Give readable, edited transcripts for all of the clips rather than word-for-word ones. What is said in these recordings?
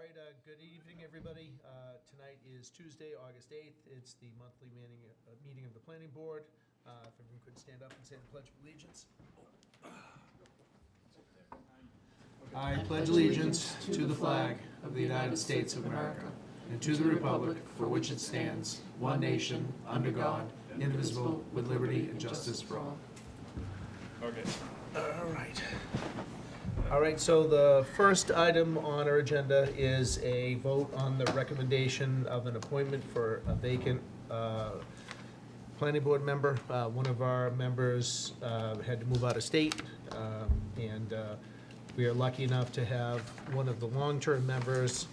right, good evening, everybody. Tonight is Tuesday, August 8th. It's the monthly meeting of the planning board. If everyone could stand up and say the Pledge of Allegiance. I pledge allegiance to the flag of the United States of America and to the republic for which it stands, one nation, under God, indivisible, with liberty and justice for all. Okay. All right, so the first item on our agenda is a vote on the recommendation of an appointment for a vacant planning board member. One of our members had to move out of state, and we are lucky enough to have one of the long-term members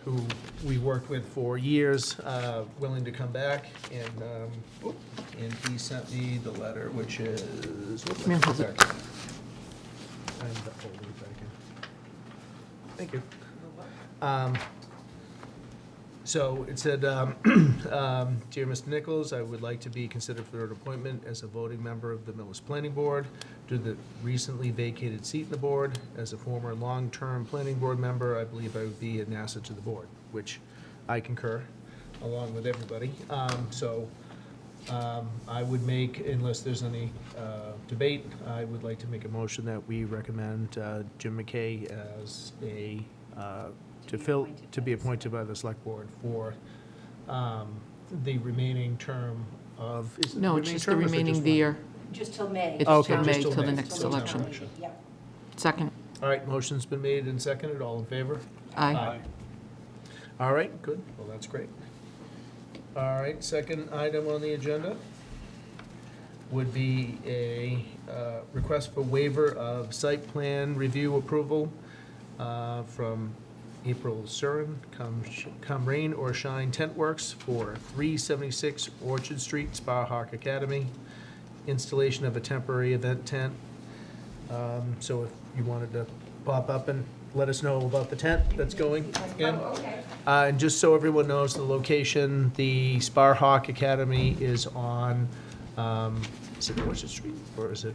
who we worked with for years, willing to come back, and he sent me the letter, which is. Thank you. So it said, Dear Mr. Nichols, I would like to be considered for an appointment as a voting member of the Millis Planning Board due to the recently vacated seat in the board. As a former long-term planning board member, I believe I would be an asset to the board, which I concur, along with everybody. I would make, unless there's any debate, I would like to make a motion that we recommend Jim McKay as to be appointed by the select board for the remaining term of. No, it's just the remaining year. Just till May. It's Okay, till just May, till till the May. next Till the election. election. Yep. Second. All right, motion's been made and seconded. All in favor? Aye. All right, good. Well, that's great. All right, second item on the agenda would be a request for waiver of site plan review approval from April Surin, come rain or shine tent works for 376 Orchard Street, Sparhawk Academy, installation of a temporary event tent. So if you wanted to pop up and let us know about the tent that's going in. Oh, okay. And just so everyone knows the location, the Sparhawk Academy is on, is it Orchard Street, or is it?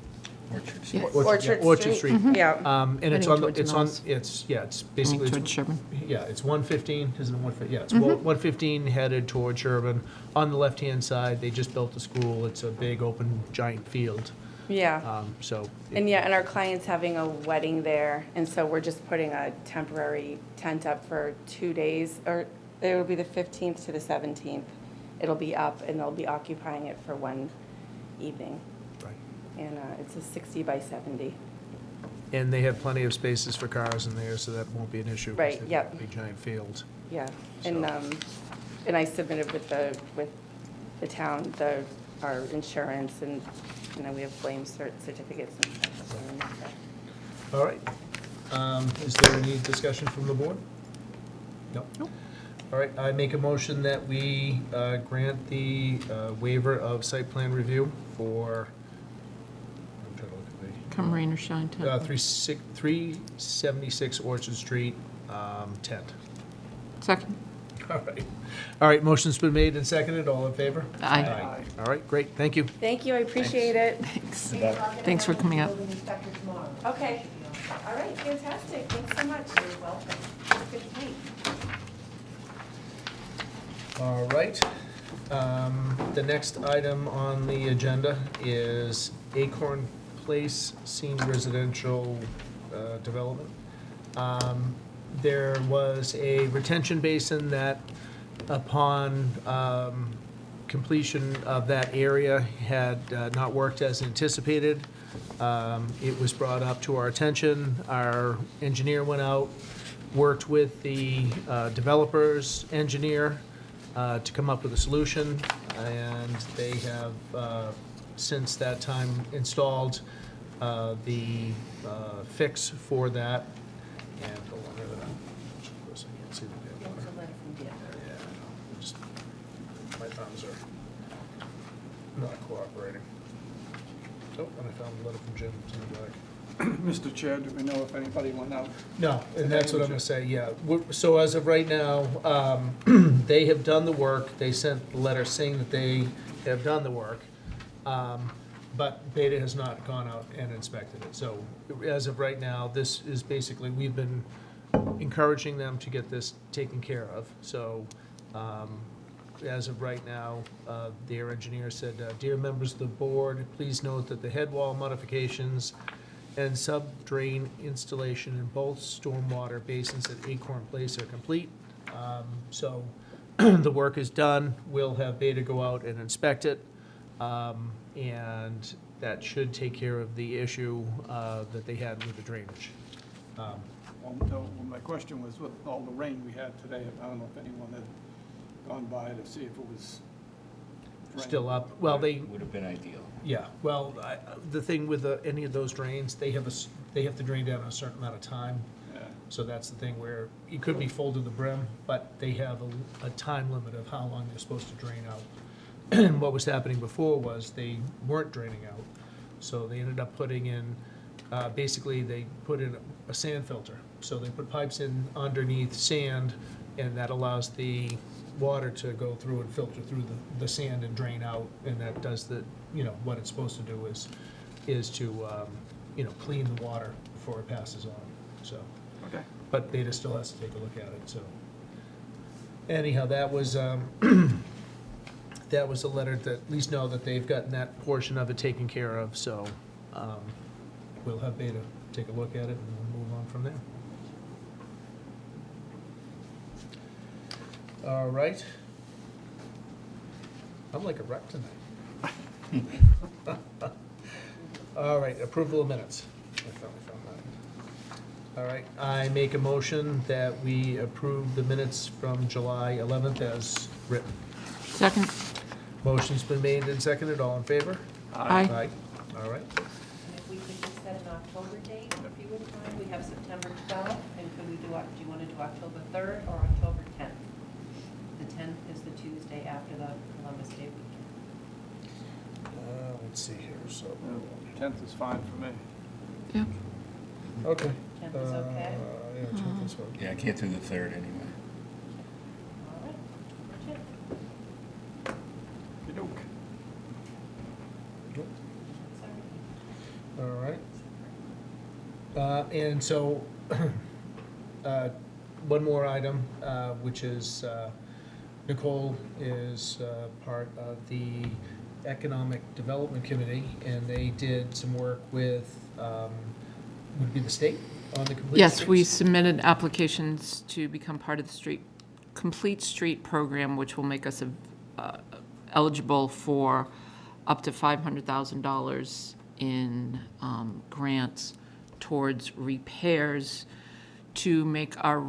Yeah. Orchard Street. Yeah. And it's Heading on, towards it's on, Millis. it's basically, Towards Sherburne. yeah, it's 115, isn't it 115? Yeah, it's Mm-hmm. 115 headed toward Sherburne. On the left-hand side, they just built a school. It's a big, open, giant field. Yeah. So. And yeah, and our client's having a wedding there, and so we're just putting a temporary tent up for 2 days, or it'll be the 15th to the 17th. It'll be up, and they'll be occupying it for one evening. Right. And it's a 60 by 70. And they have plenty of spaces for cars in there, so that won't be an issue. 'cause Right, they've yep. got a big, giant field. Yeah. So- And I submitted with the town, our insurance, and, we have flame certificates and stuff. All right. Is there any discussion from the board? No? All right, I make a motion that we grant the waiver of site plan review for, I'm trying to look at Come rain or shine the, tent. 376 Orchard Street tent. Second. All right, motion's been made and seconded. All in favor? Aye. All right, great, thank you. Thank you, I appreciate it. Thanks. Thanks for coming out. Okay. All right, fantastic. Thanks so much. You're welcome. Good night. All right. The next item on the agenda is Acorn Place Senior Residential Development. There was a retention basin that, upon completion of that area, had not worked as anticipated. It was brought up to our attention. Our engineer went out, worked with the developer's engineer to come up with a solution, and they have, since that time, installed the fix for that. And hold on, of course, I can't see the damn letter. Yeah, just, my thumbs are not cooperating. Oh, and I found a letter from Jim, it's in the back. Mr. Chair, do we know if anybody went out? No, and that's what I'm gonna say, yeah. So as of right now, they have done the work, they sent the letter saying that they have done the work, but Beta has not gone out and inspected it. So as of right now, this is basically, we've been encouraging them to get this taken care of. So as of right now, their engineer said, "Dear members of the board, please note that the head wall modifications and sub-drain installation in both stormwater basins at Acorn Place are complete." So the work is done. We'll have Beta go out and inspect it. And that should take care of the issue that they had with the drainage. Well, no, my question was with all the rain we had today, I don't know if anyone had gone by to see if it was Still up. Well, they, Would have been ideal. yeah, well, the thing with any of those drains, they have they have to drain down a certain amount of time. Yeah. So that's the thing where it could be full to the brim, but they have a time limit of how long they're supposed to drain out. And what was happening before was they weren't draining out. So they ended up putting in, basically they put in a sand filter. So they put pipes in underneath sand, and that allows the water to go through and filter through the sand and drain out. And that does what it's supposed to do is to, clean the water before it passes on, so. Okay. But Beta still has to take a look at it, so. Anyhow, that was, that was a letter to at least know that they've gotten that portion of it taken care of, so we'll have Beta take a look at it and we'll move on from there. All right. I'm like a wreck tonight. All right, approval of minutes. I finally found that. All right, I make a motion that we approve the minutes from July 11th as written. Second. Motion's been made and seconded, all in favor? Aye. All right. And if we could just set an October date, if you wouldn't mind, we have September 12th, and could we do you want to do October 3rd or October 10th? The 10th is the Tuesday after the Columbus Day weekend. Let's see here, so. 10th is fine for me. Yep. Okay. 10th is okay? Yeah, 10th is fine. Yeah, I can't do the 3rd anyway. All right, October 10th. Okey-doke. All right. And so, one more item, which is Nicole is part of the Economic Development Committee, and they did some work with, would be the state on the complete Yes, we streets? submitted applications to become part of the Complete Street program, which will make us eligible for up to $500,000 in grants towards repairs to make our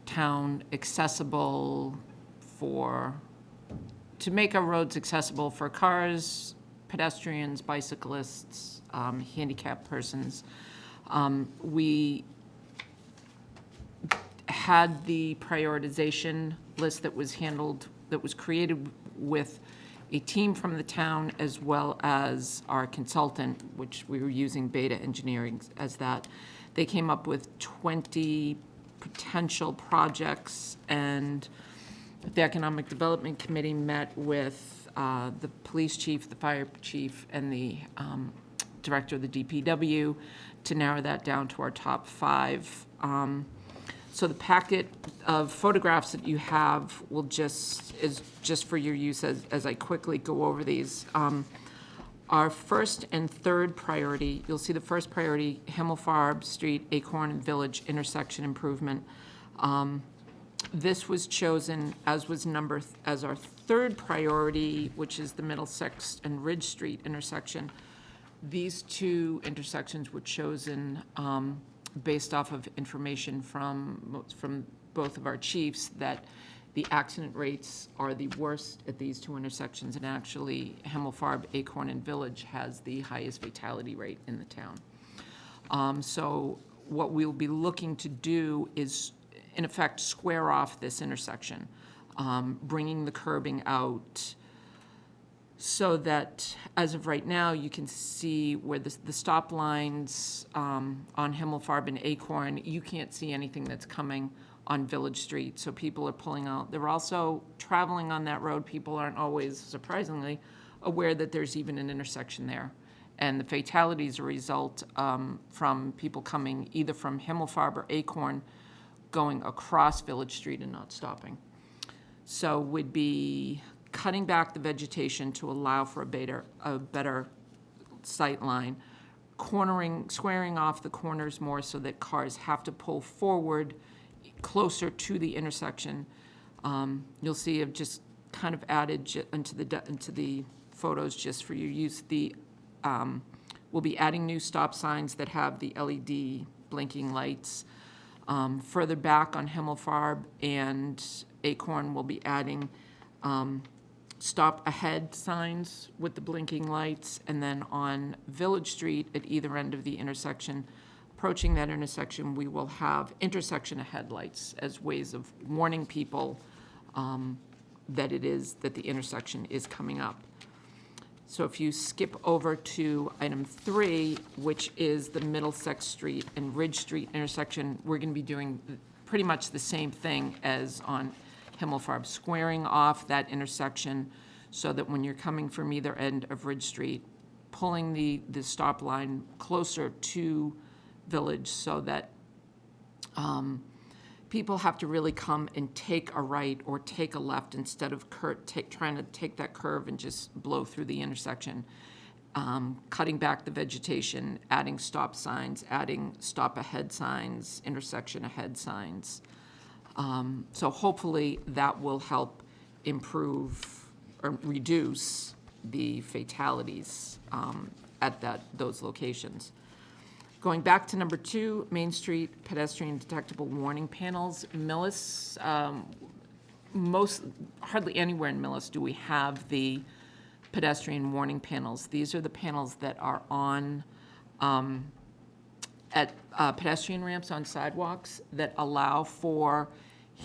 town accessible to make our roads accessible for cars, pedestrians, bicyclists, handicapped persons. We had the prioritization list that was created with a team from the town as well as our consultant, which we were using Beta Engineering as that. They came up with 20 potential projects, and the Economic Development Committee met with the police chief, the fire chief, and the director of the DPW to narrow that down to our top 5. So the packet of photographs that you have is just for your use as I quickly go over these. Our first and third priority, you'll see the first priority, Himmelfarb Street, Acorn and Village intersection improvement. This was chosen as our third priority, which is the Middlesex and Ridge Street intersection. These two intersections were chosen based off of information from both of our chiefs that the accident rates are the worst at these two intersections, and actually Himmelfarb, Acorn, and Village has the highest fatality rate in the town. So what we'll be looking to do is, in effect, square off this intersection, bringing the curbing out so that, as of right now, you can see where the stop lines on Himmelfarb and Acorn, you can't see anything that's coming on Village Street, so people are pulling out. They're also traveling on that road. People aren't always, surprisingly, aware that there's even an intersection there. And the fatalities are a result from people coming either from Himmelfarb or Acorn, going across Village Street and not stopping. So would be cutting back the vegetation to allow for a better sight line, squaring off the corners more so that cars have to pull forward closer to the intersection. You'll see I've just kind of added into the photos just for your use. We'll be adding new stop signs that have the LED blinking lights. Further back on Himmelfarb and Acorn, we'll be adding stop ahead signs with the blinking lights. And then on Village Street, at either end of the intersection, approaching that intersection, we will have intersection ahead lights as ways of warning people that the intersection is coming up. So if you skip over to item 3, which is the Middlesex Street and Ridge Street intersection, we're going to be doing pretty much the same thing as on Himmelfarb, squaring off that intersection so that when you're coming from either end of Ridge Street, pulling the stop line closer to Village so that people have to really come and take a right or take a left instead of trying to take that curve and just blow through the intersection. Cutting back the vegetation, adding stop signs, adding stop ahead signs, intersection ahead signs. So hopefully that will help improve or reduce the fatalities at those locations. Going back to number 2, Main Street pedestrian detectable warning panels. Millis, hardly anywhere in Millis do we have the pedestrian warning panels. These are the panels that are on at pedestrian ramps on sidewalks that allow for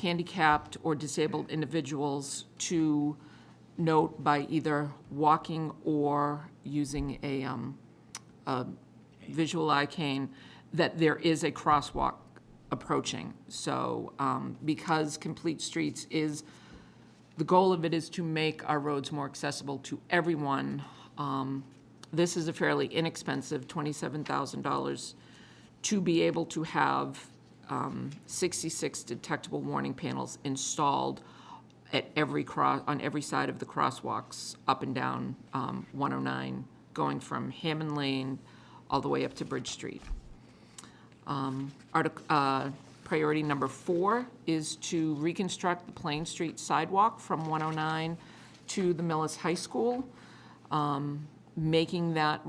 handicapped or disabled individuals to note by either walking or using a visual eye cane that there is a crosswalk approaching. So because Complete Streets the goal of it is to make our roads more accessible to everyone. This is a fairly inexpensive $27,000 to be able to have 66 detectable warning panels installed at on every side of the crosswalks up and down 109, going from Hammond Lane all the way up to Bridge Street. Priority number 4 is to reconstruct the Plain Street sidewalk from 109 to the Millis High School, making that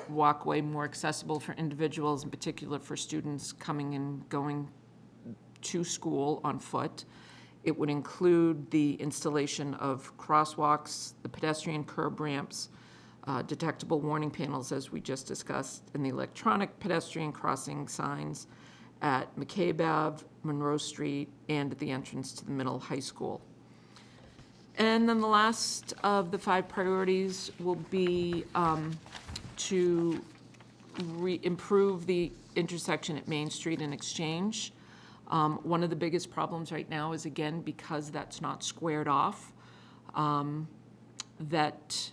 walkway more accessible for individuals, in particular for students coming and going to school on foot. It would include the installation of crosswalks, the pedestrian curb ramps, detectable warning panels, as we just discussed, and the electronic pedestrian crossing signs at McCabe Ave, Monroe Street, and at the entrance to the middle high school. And then the last of the 5 priorities will be to improve the intersection at Main Street and Exchange. One of the biggest problems right now is, again, because that's not squared off, that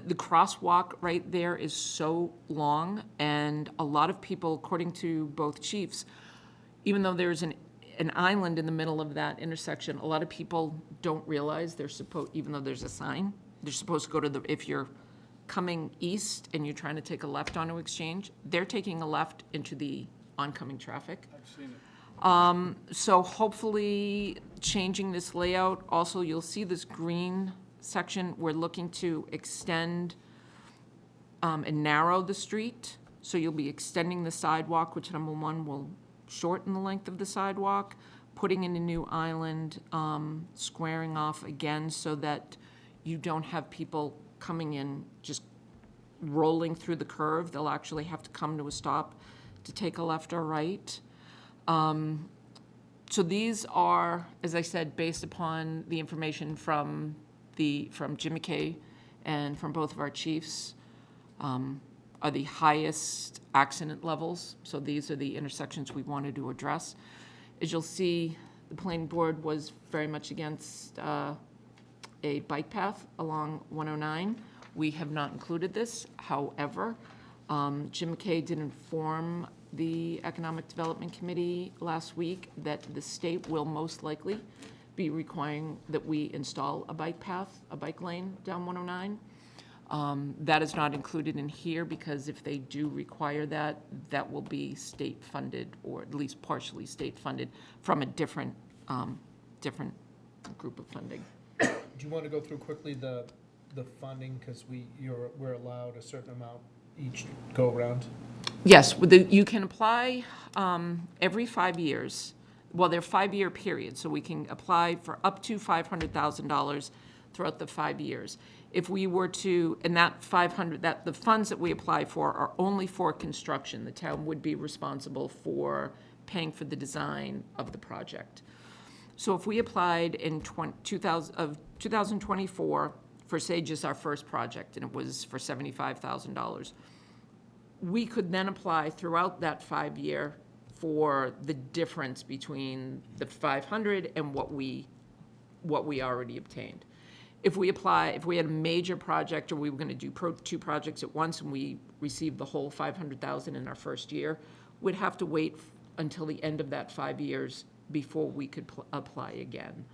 the crosswalk right there is so long, and a lot of people, according to both chiefs, even though there's an island in the middle of that intersection, a lot of people don't realize even though there's a sign, they're supposed to go to if you're coming east and you're trying to take a left onto Exchange, they're taking a left into the oncoming traffic. I've seen it. So hopefully changing this layout. Also, you'll see this green section. We're looking to extend and narrow the street. So you'll be extending the sidewalk, which number 1 will shorten the length of the sidewalk, putting in a new island, squaring off again so that you don't have people coming in just rolling through the curve. They'll actually have to come to a stop to take a left or right. So these are, as I said, based upon the information from Jim McKay and from both of our chiefs, are the highest accident levels. So these are the intersections we wanted to address. As you'll see, the planning board was very much against a bike path along 109. We have not included this. However, Jim McKay did inform the Economic Development Committee last week that the state will most likely be requiring that we install a bike path, a bike lane down 109. That is not included in here because if they do require that, that will be state-funded or at least partially state-funded from a different group of funding. Do you want to go through quickly the funding, because we're allowed a certain amount each go-around? Yes, you can apply every 5 years. Well, they're 5-year periods, so we can apply for up to $500,000 throughout the 5 years. If we were to, and that the funds that we apply for are only for construction. The town would be responsible for paying for the design of the project. So if we applied in 2024 for, say, just our first project, and it was for $75,000, we could then apply throughout that 5-year for the difference between the 500 and what we already obtained. If we had a major project, or we were going to do 2 projects at once, and we received the whole $500,000 in our first year, we'd have to wait until the end of that 5 years before we could apply again.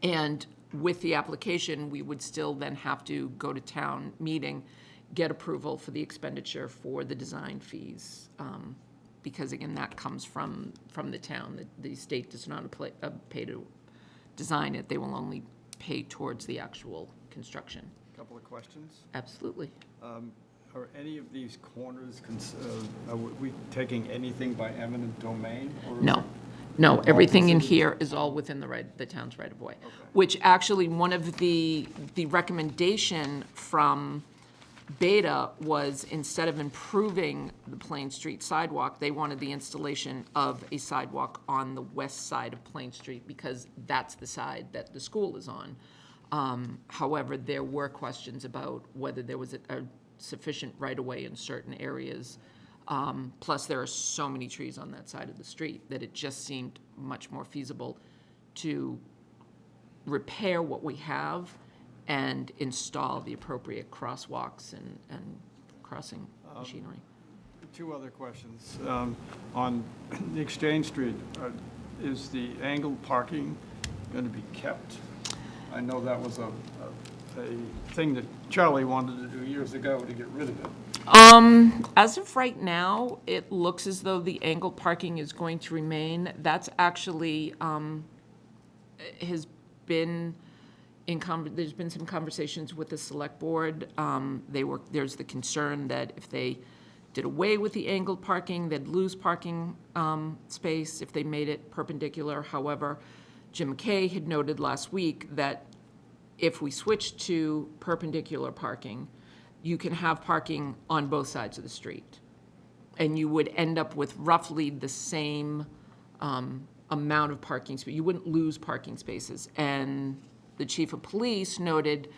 And with the application, we would still then have to go to town meeting, get approval for the expenditure for the design fees, because again, that comes from the town. The state does not pay to design it. They will only pay towards the actual construction. Couple of questions. Absolutely. Are any of these corners, are we taking anything by eminent domain? Or is No. it- No, everything in considered- here is all within the town's right-of-way. Okay. Which actually, one of the recommendation from Beta was, instead of improving the Plain Street sidewalk, they wanted the installation of a sidewalk on the west side of Plain Street, because that's the side that the school is on. However, there were questions about whether there was a sufficient right-of-way in certain areas. Plus, there are so many trees on that side of the street that it just seemed much more feasible to repair what we have and install the appropriate crosswalks and crossing machinery. 2 other questions. On the Exchange Street, is the angled parking going to be kept? I know that was a thing that Charlie wanted to do years ago to get rid of it. As of right now, it looks as though the angled parking is going to remain. That's actually, has been there's been some conversations with the select board. There's the concern that if they did away with the angled parking, they'd lose parking space if they made it perpendicular. However, Jim McKay had noted last week that if we switch to perpendicular parking, you can have parking on both sides of the street. And you would end up with roughly the same amount of parking space. You wouldn't lose parking spaces. And the chief of police noted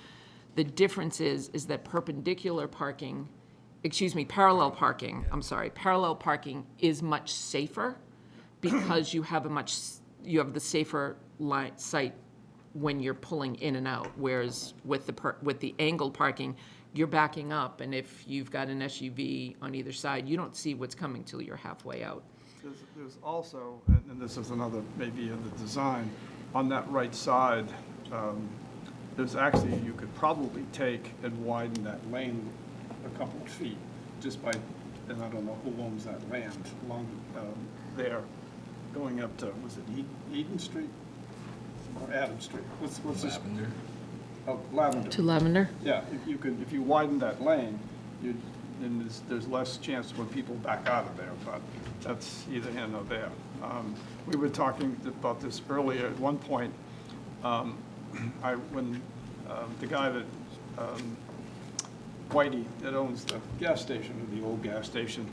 the difference is that parallel parking is much safer because you have the safer sight when you're pulling in and out, whereas with the angled parking, you're backing up, and if you've got an SUV on either side, you don't see what's coming till you're halfway out. There's also, and this is another, maybe in the design, on that right side, there's actually, you could probably take and widen that lane a couple of feet just by, and I don't know who owns that land along there, going up to, was it Eden Street or Adam Street? What's this? Lavender. Oh, Lavender. To Lavender? Yeah, if you widen that lane, then there's less chance when people back out of there, but that's either here nor there. We were talking about this earlier. At one point, when the guy that, Whitey, that owns the gas station, or the old gas station,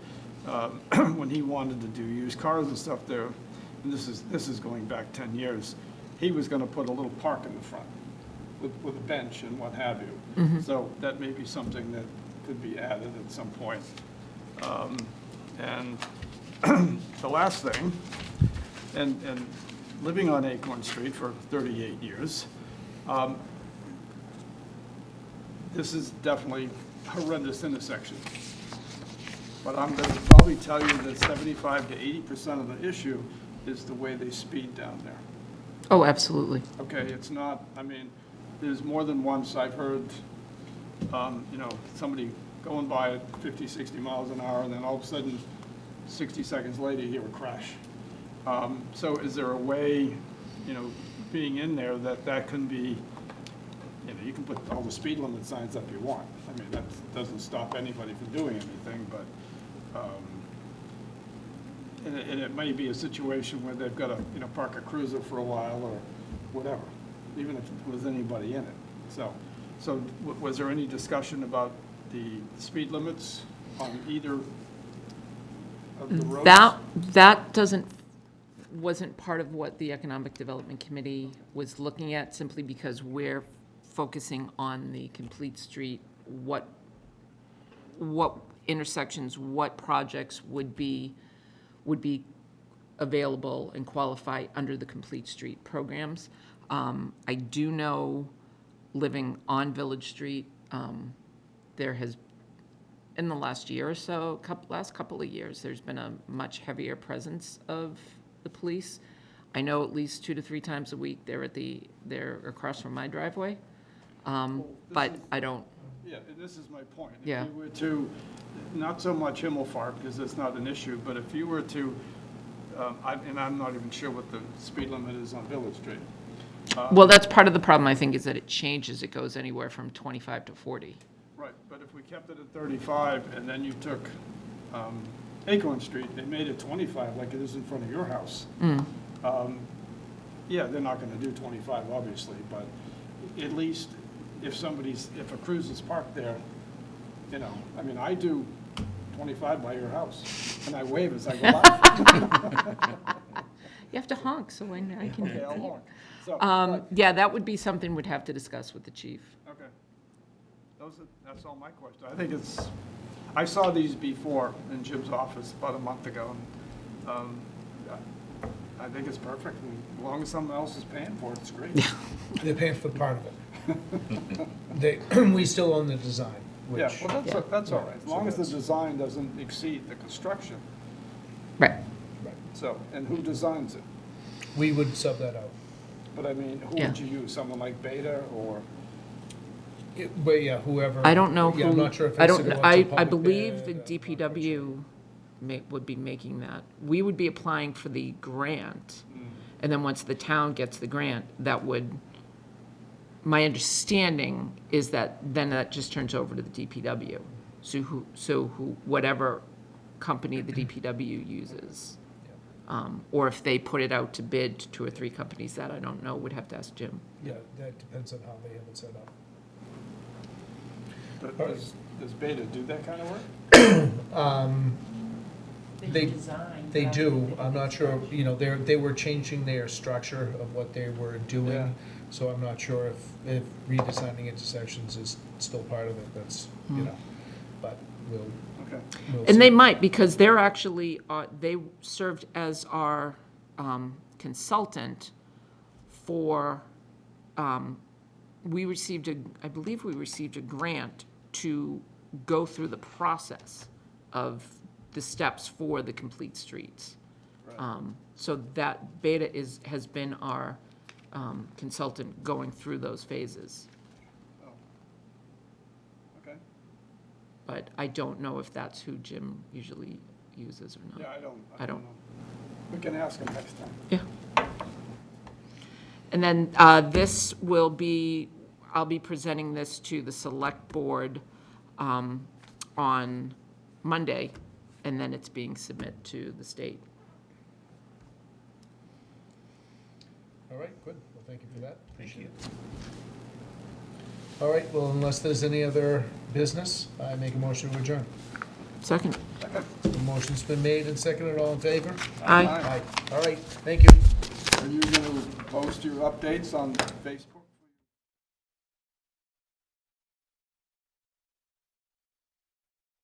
when he wanted to do used cars and stuff there, and this is going back 10 years, he was going to put a little park in the front with a bench and what have you. So that may be something that could be added at some point. And the last thing, and living on Acorn Street for 38 years, this is definitely a horrendous intersection. But I'm going to probably tell you that 75 to 80% of the issue is the way they speed down there. Oh, absolutely. Okay, it's not, I mean, there's more than once I've heard, somebody going by at 50, 60 miles an hour, and then all of a sudden, 60 seconds later, you hear a crash. So is there a way, being in there, that can be, you can put all the speed limit signs up you want. I mean, that doesn't stop anybody from doing anything, but, and it may be a situation where they've got to, park a cruiser for a while or whatever, even if there was anybody in it. So was there any discussion about the speed limits on either of the roads? That wasn't part of what the Economic Development Committee was looking at, simply because we're focusing on the complete street, what intersections, what projects would be available and qualify under the complete street programs. I do know, living on Village Street, there has, in the last year or so, last couple of years, there's been a much heavier presence of the police. I know at least 2 to 3 times a week they're across from my driveway, but I don't. Yeah, and this is my point. Yeah. If you were to, not so much Himmelfarb, because it's not an issue, but if you were to, and I'm not even sure what the speed limit is on Village Street. Well, that's part of the problem, I think, is that it changes. It goes anywhere from 25 to 40. Right, but if we kept it at 35, and then you took Acorn Street, and made it 25, like it is in front of your house. Yeah, they're not gonna do 25, obviously, but at least if a cruiser's parked there, I mean, I do 25 by your house, and I wave as I go by. You have to honk, so I can. Okay, I'll honk. So, Yeah, that would be something we'd have to discuss with the chief. okay. That's all my question. I saw these before in Jim's office about a month ago, and I think it's perfect, and as long as someone else is paying for it, it's great. They're paying for part of it. We still own the design, which. Yeah, well, that's all right, as So long as the that's- design doesn't exceed the construction. Right. Right. So, and who designs it? We would sub that out. But I mean, who Yeah. would you use? Someone like Beta or? But yeah, whoever. I don't know Yeah, I'm who, not sure if I it's don't, to go out to I public believe the bid, I'm not quite sure. DPW would be making that. We would be applying for the grant, and then once the town gets the grant, that would, my understanding is that then that just turns over to the DPW. So whatever company the DPW uses. Or if they put it out to bid to 2 or 3 companies, that I don't know, would have to ask Jim. Yeah, that depends on how they have it set up. Does Beta do that kind of work? They- design. They do, I'm not sure, they were changing their structure of what they were Yeah. doing, so I'm not sure if redesigning intersections is still part of it, that's, but we'll Okay. And they see. might, because they're actually, they served as our consultant for, I believe we received a grant to go through the process of the steps for the complete streets. Right. So that Beta has been our consultant going through those phases. Oh. Okay. But I don't know if that's who Jim usually uses or not. Yeah, I don't. know. We can ask him next time. Yeah. And then this will be, I'll be presenting this to the select board on Monday, and then it's being submitted to the state. All right, good, well, thank you for that. Thank you. All right, well, unless there's any other business, I make a motion to adjourn. Second. The motion's been made and seconded, all in favor? Aye. Aye. All right, thank you. Are you going to post your updates on Facebook?